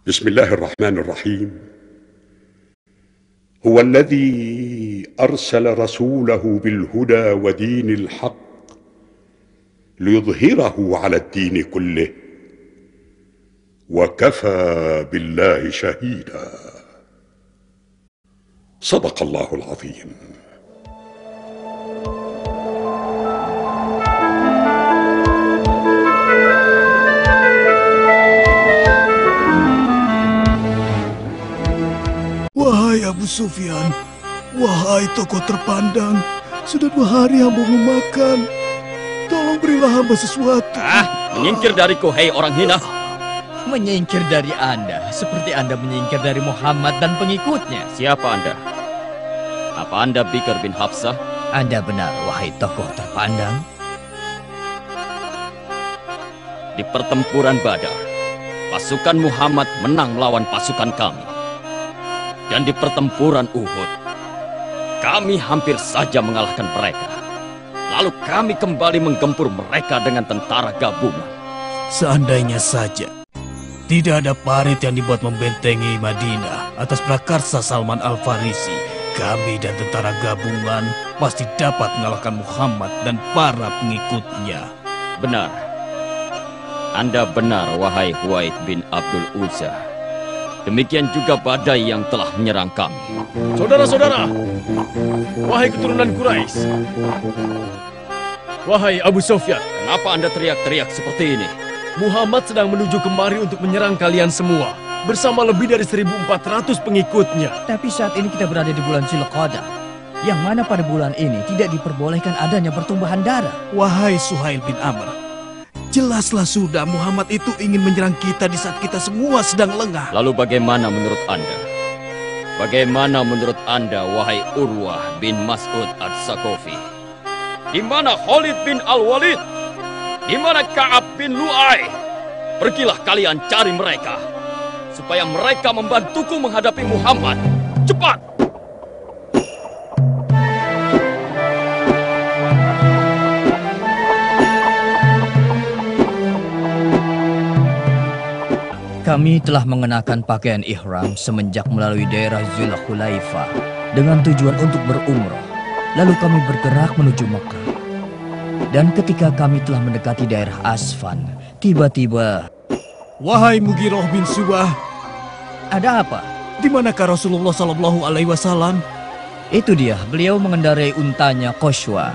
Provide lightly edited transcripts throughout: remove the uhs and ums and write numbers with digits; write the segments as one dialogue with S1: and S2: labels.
S1: بسم الله الرحمن الرحيم. هو الذي أرسل رسوله بالهدى ودين الحق ليظهره على الدين كله وكفى بالله شهيدا. صدق الله العظيم.
S2: Wahai Abu Sufyan, wahai tokoh terpandang, sudah 2 hari hamba memakan. Tolong berilah hamba sesuatu.
S3: Menyingkir dariku, hei orang hina.
S4: Menyingkir dari Anda, seperti Anda menyingkir dari Muhammad dan pengikutnya.
S3: Siapa Anda? Apa Anda Bikr bin Hafsah?
S4: Anda benar, wahai tokoh terpandang.
S3: Di pertempuran Badar, pasukan Muhammad menang melawan pasukan kami. Dan di pertempuran Uhud, kami hampir saja mengalahkan mereka. Lalu kami kembali menggempur mereka dengan tentara gabungan.
S2: Seandainya saja tidak ada parit yang dibuat membentengi Madinah atas prakarsa Salman Al-Farisi, kami dan tentara gabungan pasti dapat mengalahkan Muhammad dan para pengikutnya.
S3: Benar. Anda benar, wahai Huwaid bin Abdul Uzza. Demikian juga badai yang telah menyerang kami.
S5: Saudara-saudara, wahai keturunan Quraisy, wahai Abu Sufyan,
S3: Kenapa Anda teriak-teriak seperti ini?
S5: Muhammad sedang menuju kemari untuk menyerang kalian semua bersama lebih dari 1.400 pengikutnya.
S4: Tapi saat ini kita berada di bulan Zulqa'dah, yang mana pada bulan ini tidak diperbolehkan adanya pertumbuhan darah.
S2: Wahai Suhail bin Amr, jelaslah sudah Muhammad itu ingin menyerang kita di saat kita semua sedang lengah.
S3: Lalu bagaimana menurut Anda? Bagaimana menurut Anda, wahai Urwah bin Mas'ud Ats-Tsaqafi? Di mana Khalid bin Al-Walid? Di mana Ka'ab bin Lu'ay? Pergilah kalian cari mereka, supaya mereka membantuku menghadapi Muhammad. Cepat!
S4: Kami telah mengenakan pakaian ihram semenjak melalui daerah Zulhulaifah dengan tujuan untuk berumrah. Lalu kami bergerak menuju Mekah. Dan ketika kami telah mendekati daerah Asfan, tiba-tiba...
S2: Wahai Mughirah bin Subah,
S4: Ada apa?
S2: di manakah Rasulullah Sallallahu Alaihi Wasallam?
S4: Itu dia, beliau mengendarai untanya Qashwa.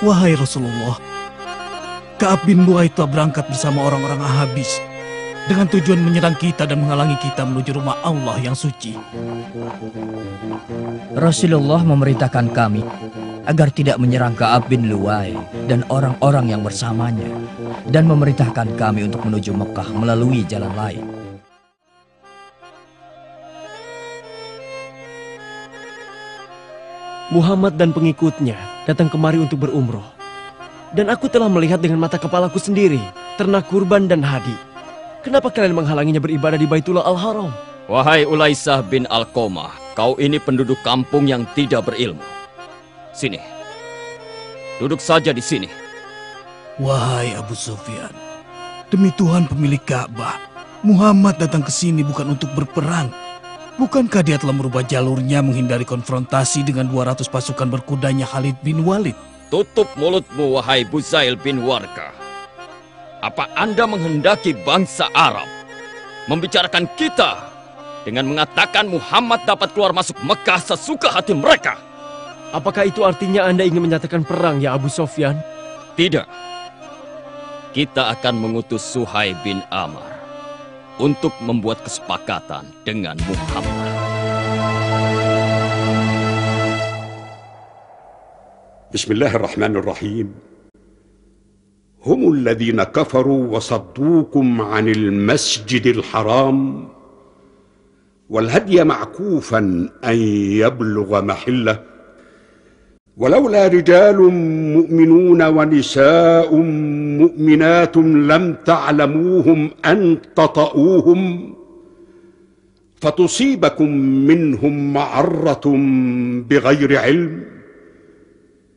S2: Wahai Rasulullah, Ka'ab bin Lu'ay telah berangkat bersama orang-orang Ahabis dengan tujuan menyerang kita dan menghalangi kita menuju rumah Allah yang suci.
S4: Rasulullah memerintahkan kami agar tidak menyerang Ka'ab bin Lu'ay dan orang-orang yang bersamanya, dan memerintahkan kami untuk menuju Mekah melalui jalan lain.
S5: Muhammad dan pengikutnya datang kemari untuk berumroh. Dan aku telah melihat dengan mata kepalaku sendiri ternak kurban dan hadi. Kenapa kalian menghalanginya beribadah di Baitullah Al-Haram?
S3: Wahai Ulaisah bin Al-Qomah, kau ini penduduk kampung yang tidak berilmu. Sini. Duduk saja di sini.
S2: Wahai Abu Sufyan, demi Tuhan pemilik Ka'bah, Muhammad datang ke sini bukan untuk berperang. Bukankah dia telah merubah jalurnya menghindari konfrontasi dengan 200 pasukan berkudanya Khalid bin Walid?
S3: Tutup mulutmu, wahai Buzail bin Warqa. Apa Anda menghendaki bangsa Arab membicarakan kita dengan mengatakan Muhammad dapat keluar masuk Mekah sesuka hati mereka?
S5: Apakah itu artinya Anda ingin menyatakan perang, ya Abu Sufyan?
S3: Tidak. Kita akan mengutus Suhail bin Amr untuk membuat kesepakatan dengan Muhammad.
S1: Bismillahirrahmanirrahim. هم الذين كفروا وصدوكم عن المسجد الحرام والهدي معكوفا أن يبلغ محله ولولا رجال مؤمنون ونساء مؤمنات لم تعلموهم أن تطؤوهم فتصيبكم منهم معرة بغير علم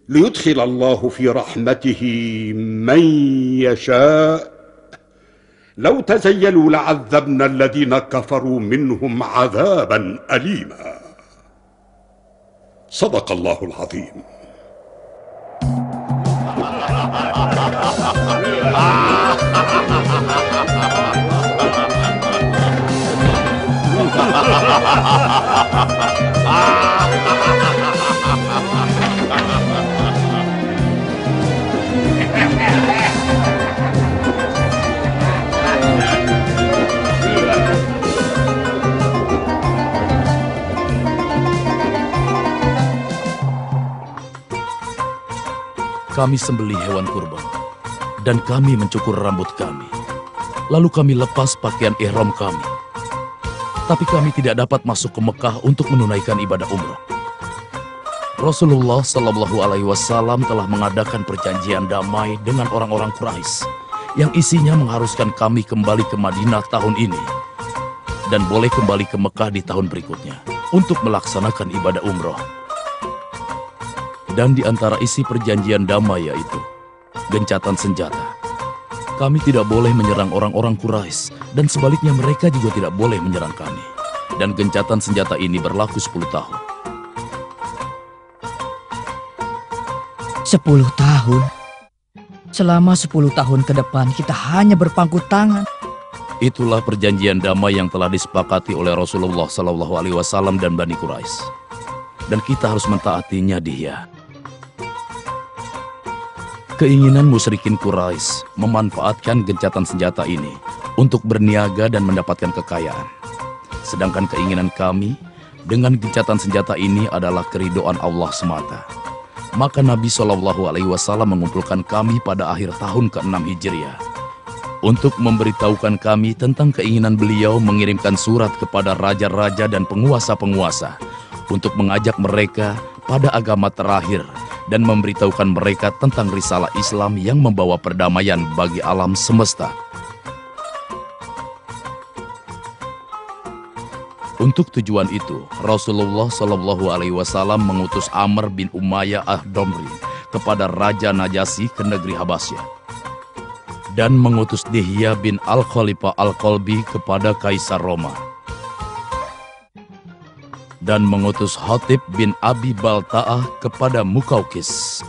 S1: ليدخل الله في رحمته من يشاء لو تزيلوا لعذبنا الذين كفروا منهم عذابا أليما. صدق الله العظيم.
S2: Kami sembelih hewan kurban, dan kami mencukur rambut kami. Lalu kami lepas pakaian ihram kami. Tapi kami tidak dapat masuk ke Mekah untuk menunaikan ibadah umroh. Rasulullah Shallallahu Alaihi Wasallam telah mengadakan perjanjian damai dengan orang-orang Quraisy yang isinya mengharuskan kami kembali ke Madinah tahun ini dan boleh kembali ke Mekah di tahun berikutnya untuk melaksanakan ibadah umroh. Dan di antara isi perjanjian damai yaitu gencatan senjata. Kami tidak boleh menyerang orang-orang Quraisy dan sebaliknya mereka juga tidak boleh menyerang kami. Dan gencatan senjata ini berlaku 10 tahun.
S4: 10 tahun? Selama 10 tahun ke depan kita hanya berpangku tangan.
S2: Itulah perjanjian damai yang telah disepakati oleh Rasulullah Shallallahu Alaihi Wasallam dan Bani Quraisy. Dan kita harus mentaatinya dia. Keinginan musyrikin Quraisy memanfaatkan gencatan senjata ini untuk berniaga dan mendapatkan kekayaan. Sedangkan keinginan kami dengan gencatan senjata ini adalah keridhaan Allah semata. Maka Nabi Shallallahu Alaihi Wasallam mengumpulkan kami pada akhir tahun ke-6 Hijriah untuk memberitahukan kami tentang keinginan beliau mengirimkan surat kepada raja-raja dan penguasa-penguasa untuk mengajak mereka pada agama terakhir dan memberitahukan mereka tentang risalah Islam yang membawa perdamaian bagi alam semesta. Untuk tujuan itu, Rasulullah Shallallahu Alaihi Wasallam mengutus Amr bin Umayyah ad-Damri kepada Raja Najasyi ke negeri Habasyah dan mengutus Dihya bin Al-Khalifah Al-Qalbi kepada Kaisar Roma dan mengutus Hatib bin Abi Balta'ah kepada Mukaukis.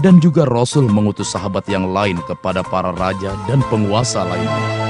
S2: Dan juga Rasul mengutus sahabat yang lain kepada para raja dan penguasa lainnya.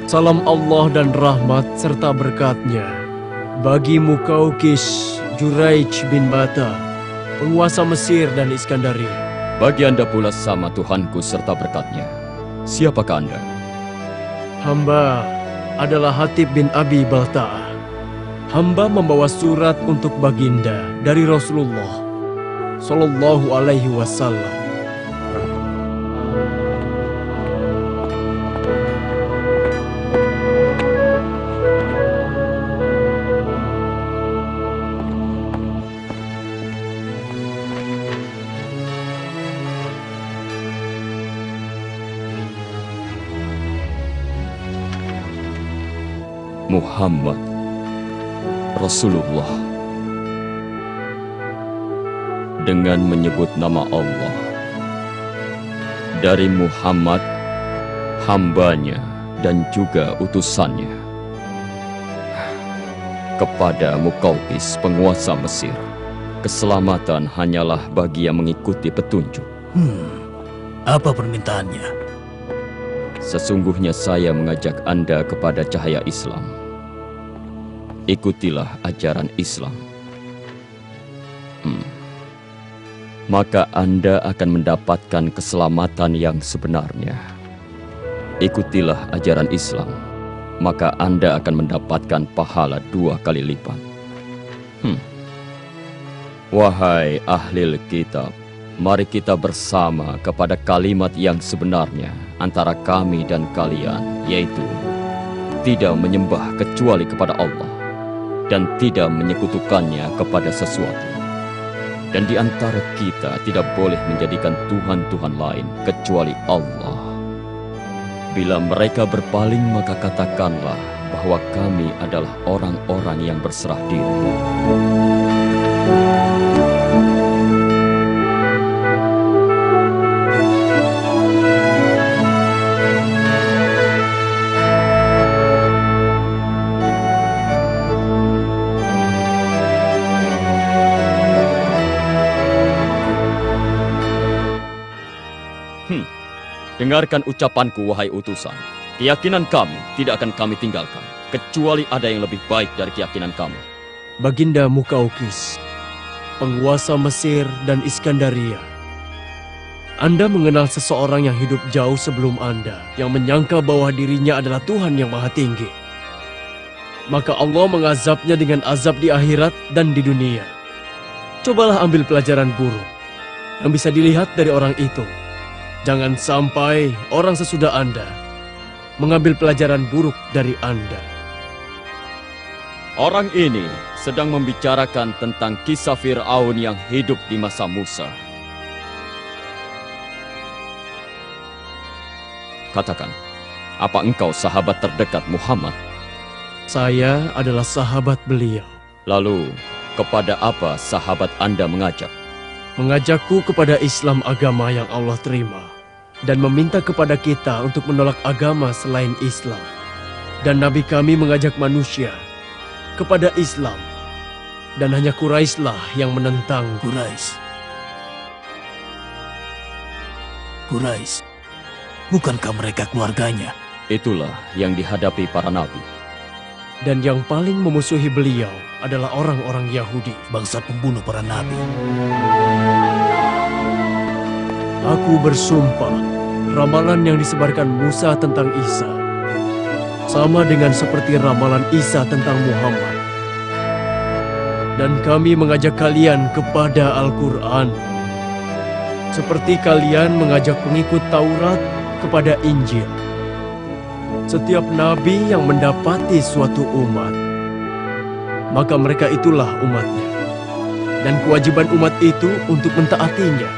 S5: Salam Allah dan rahmat serta berkatnya bagi Mukaukis Juraij bin Bata, penguasa Mesir dan Iskandaria.
S3: Bagi Anda pula sama Tuhanku serta berkatnya. Siapakah Anda?
S5: Hamba adalah Hatib bin Abi Balta'ah. Hamba membawa surat untuk baginda dari Rasulullah Shallallahu Alaihi Wasallam.
S3: Muhammad Rasulullah dengan menyebut nama Allah dari Muhammad hambanya dan juga utusannya kepada Mukaukis penguasa Mesir. Keselamatan hanyalah bagi yang mengikuti petunjuk.
S2: Apa permintaannya?
S3: Sesungguhnya saya mengajak Anda kepada cahaya Islam ikutilah ajaran Islam. Maka Anda akan mendapatkan keselamatan yang sebenarnya. Ikutilah ajaran Islam, maka Anda akan mendapatkan pahala 2 kali lipat. Wahai ahli kitab, mari kita bersama kepada kalimat yang sebenarnya antara kami dan kalian, yaitu tidak menyembah kecuali kepada Allah dan tidak menyekutukannya kepada sesuatu. Dan di antara kita tidak boleh menjadikan Tuhan-Tuhan lain kecuali Allah. Bila mereka berpaling, maka katakanlah bahwa kami adalah orang-orang yang berserah diri. Dengarkan ucapanku, wahai utusan. Keyakinan kami tidak akan kami tinggalkan, kecuali ada yang lebih baik dari keyakinan kami.
S5: Baginda Mukaukis, penguasa Mesir dan Iskandaria. Anda mengenal seseorang yang hidup jauh sebelum Anda, yang menyangka bahwa dirinya adalah Tuhan yang Maha Tinggi. Maka Allah mengazabnya dengan azab di akhirat dan di dunia. Cobalah ambil pelajaran buruk yang bisa dilihat dari orang itu. Jangan sampai orang sesudah Anda mengambil pelajaran buruk dari Anda.
S3: Orang ini sedang membicarakan tentang kisah Fir'aun yang hidup di masa Musa. Katakan, apa engkau sahabat terdekat Muhammad?
S5: Saya adalah sahabat beliau.
S3: Lalu, kepada apa sahabat Anda mengajak?
S5: Mengajakku kepada Islam, agama yang Allah terima, dan meminta kepada kita untuk menolak agama selain Islam. Dan Nabi kami mengajak manusia kepada Islam, dan hanya Quraisy-lah yang menentang.
S2: Quraisy, bukankah mereka keluarganya?
S3: Itulah yang dihadapi para nabi.
S5: Dan yang paling memusuhi beliau adalah orang-orang Yahudi,
S2: bangsa pembunuh para nabi.
S5: Aku bersumpah, ramalan yang disebarkan Musa tentang Isa sama dengan seperti ramalan Isa tentang Muhammad. Dan kami mengajak kalian kepada Al-Quran, seperti kalian mengajak pengikut Taurat kepada Injil. Setiap nabi yang mendapati suatu umat, maka mereka itulah umatnya. Dan kewajiban umat itu untuk mentaatinya.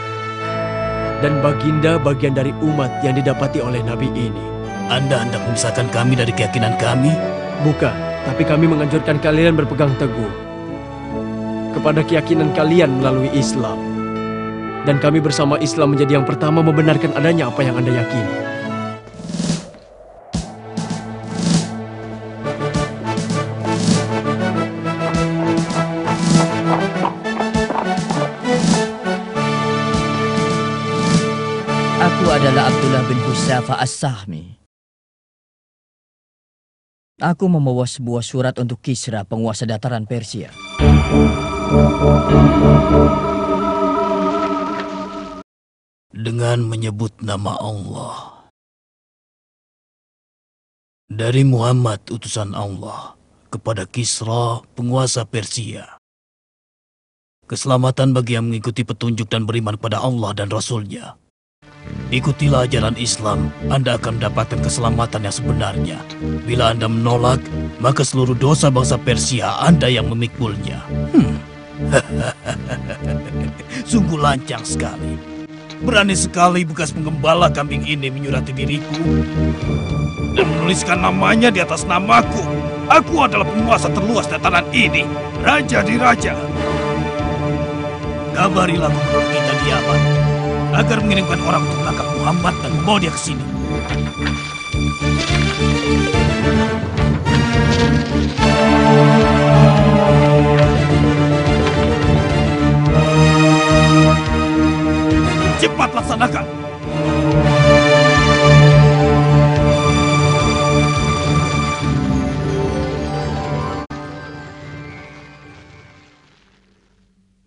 S5: Dan baginda bagian dari umat yang didapati oleh nabi ini.
S2: Anda hendak memisahkan kami dari keyakinan kami?
S5: Bukan, tapi kami menganjurkan kalian berpegang teguh kepada keyakinan kalian melalui Islam. Dan kami bersama Islam menjadi yang pertama membenarkan adanya apa yang Anda yakini.
S4: Aku adalah Abdullah bin Husafa As-Sahmi. Aku membawa sebuah surat untuk Kisra, penguasa dataran Persia.
S2: Dengan menyebut nama Allah. Dari Muhammad, utusan Allah, kepada Kisra, penguasa Persia. Keselamatan bagi yang mengikuti petunjuk dan beriman kepada Allah dan Rasul-Nya. Ikutilah ajaran Islam, Anda akan mendapatkan keselamatan yang sebenarnya. Bila Anda menolak, maka seluruh dosa bangsa Persia Anda yang memikulnya. Sungguh lancang sekali. Berani sekali bekas penggembala kambing ini menyurati diriku dan menuliskan namanya di atas namaku. Aku adalah penguasa terluas dataran ini, raja di raja. Kabarilah gubernur kita di Yaman agar mengirimkan orang untuk menangkap Muhammad dan membawa dia ke sini. Cepat laksanakan.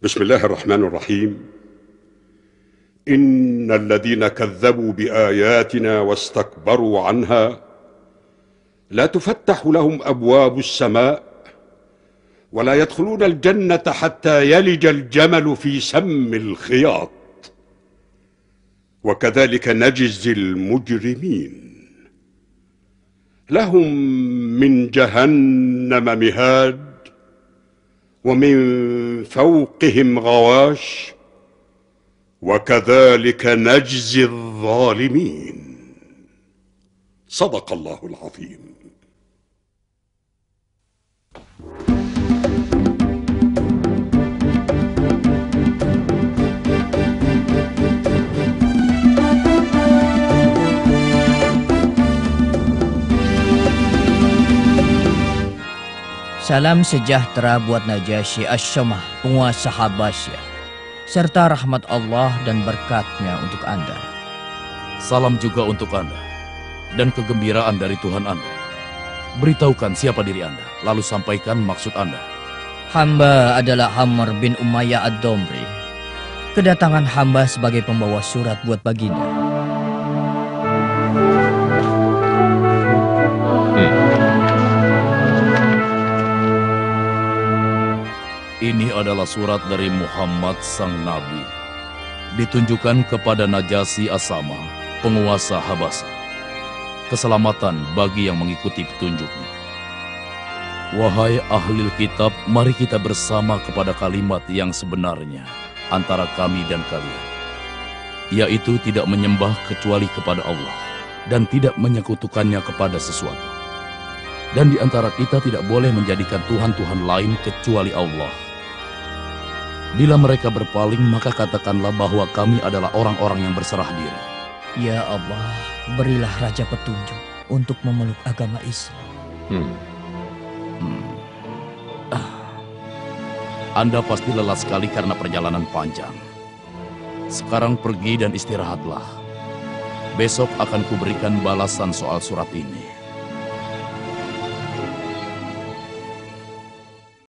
S1: بسم الله الرحمن الرحيم. إن الذين كذبوا بآياتنا واستكبروا عنها لا تفتح لهم أبواب السماء ولا يدخلون الجنة حتى يلج الجمل في سم الخياط وكذلك نجزي المجرمين. لهم من جهنم مهاد ومن فوقهم غواش وكذلك نجزي الظالمين. صدق الله العظيم.
S4: Salam sejahtera buat Najasyi Asy-Syamah, penguasa Habasyah, serta rahmat Allah dan berkatnya untuk Anda.
S6: Salam juga untuk Anda, dan kegembiraan dari Tuhan Anda. Beritahukan siapa diri Anda, lalu sampaikan maksud Anda.
S4: Hamba adalah Amr bin Umayyah Ad-Domri. Kedatangan hamba sebagai pembawa surat buat baginda.
S6: Ini adalah surat dari Muhammad sang Nabi. Ditunjukkan kepada Najasyi As-Syamah, penguasa Habasa. Keselamatan bagi yang mengikuti petunjuknya. Wahai ahli kitab, mari kita bersama kepada kalimat yang sebenarnya antara kami dan kalian. Yaitu tidak menyembah kecuali kepada Allah dan tidak menyekutukannya kepada sesuatu. Dan di antara kita tidak boleh menjadikan Tuhan-Tuhan lain kecuali Allah. Bila mereka berpaling, maka katakanlah bahwa kami adalah orang-orang yang berserah diri.
S4: Ya Allah, berilah Raja petunjuk untuk memeluk agama Islam.
S6: Anda pasti lelah sekali karena perjalanan panjang. Sekarang pergi dan istirahatlah. Besok akan kuberikan balasan soal surat ini.